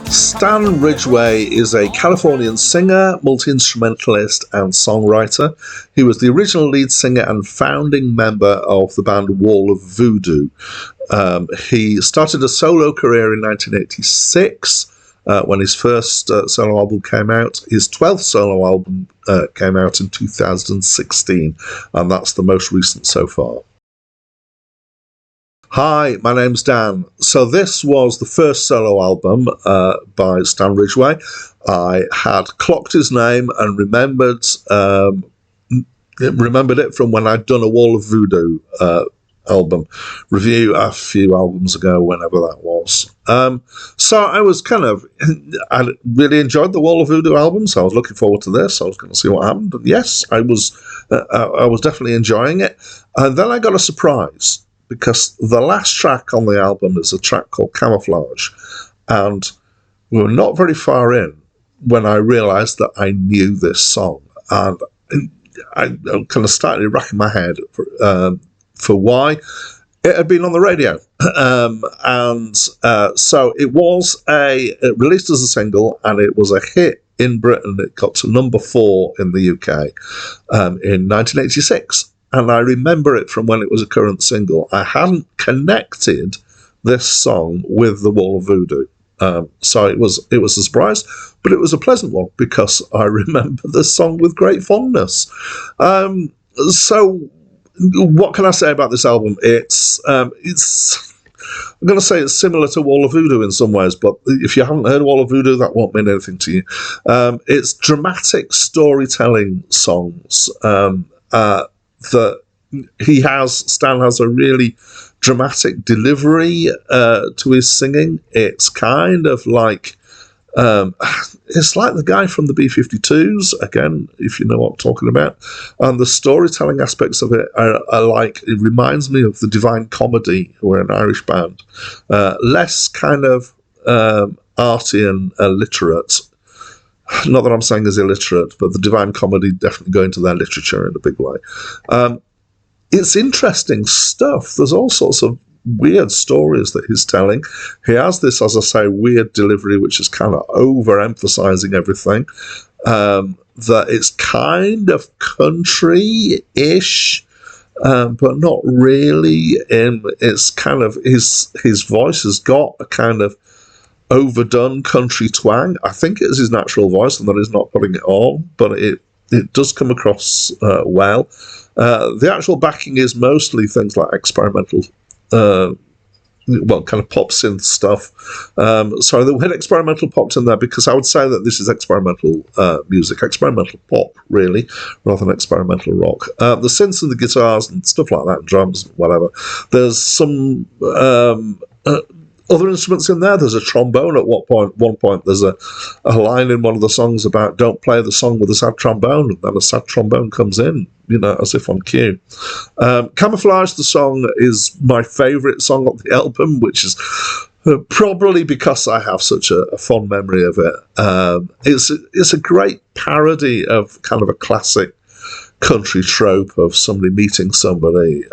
Stan Ridgway is a Californian singer, multi-instrumentalist and songwriter. He was the original lead singer and founding member of the band Wall of Voodoo. He started a solo career in 1986 when his first solo album came out. His 12th solo album came out in 2016, and that's the most recent so far. Hi, my name's Dan. So this was the first solo album by Stan Ridgway. I had clocked his name and remembered it from when I'd done a Wall of Voodoo album review a few albums ago, whenever that was. So I was I really enjoyed the Wall of Voodoo album, so I was looking forward to this. I was going to see what happened. And yes, I was definitely enjoying it. And then I got a surprise, because the last track on the album is a track called Camouflage. And we were not very far in when I realised that I knew this song. And I kind of started racking my head for why. It had been on the radio. So it was released as a single, and it was a hit in Britain. It got to number 4 in the UK in 1986. And I remember it from when it was a current single. I hadn't connected this song with the Wall of Voodoo. So it was a surprise, but it was a pleasant one because I remember this song with great fondness. So what can I say about this album? It's I'm going to say it's similar to Wall of Voodoo in some ways, but if you haven't heard Wall of Voodoo, that won't mean anything to you. It's dramatic storytelling songs that Stan has a really dramatic delivery to his singing. It's kind of like it's like the guy from the B-52s, again, if you know what I'm talking about. And the storytelling aspects of it are like, it reminds me of the Divine Comedy, who are an Irish band. Less kind of arty and illiterate. Not that I'm saying is illiterate, but the Divine Comedy definitely go into their literature in a big way. It's interesting stuff. There's all sorts of weird stories that he's telling. He has this, as I say, weird delivery, which is kind of overemphasizing everything. That it's kind of country-ish, but not really. It's kind of his voice has got a kind of overdone country twang. I think it is his natural voice, and that he's not putting it on, but it does come across well. The actual backing is mostly things like experimental, kind of pop synth stuff. Sorry, the word experimental popped in there because I would say that this is experimental music, experimental pop, really, rather than experimental rock. The synths and the guitars and stuff like that, drums, whatever. There's some other instruments in there. There's a trombone at one point. There's a line in one of the songs about don't play the song with a sad trombone, and then a sad trombone comes in, as if on cue. Camouflage, the song, is my favourite song on the album, which is probably because I have such a fond memory of it. It's a great parody of kind of a classic country trope of somebody meeting somebody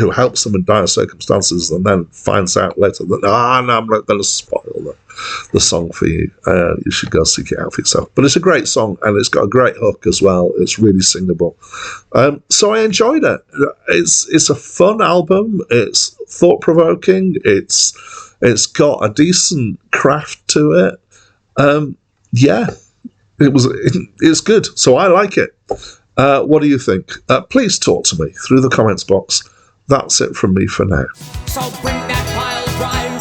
who helps them in dire circumstances and then finds out later that, no, I'm not going to spoil the song for you. You should go seek it out for yourself. But it's a great song, and it's got a great hook as well. It's really singable. So I enjoyed it. It's a fun album. It's thought-provoking. It's got a decent craft to it. It's good. So I like it. What do you think? Please talk to me through the comments box. That's it from me for now. So bring that pile drive.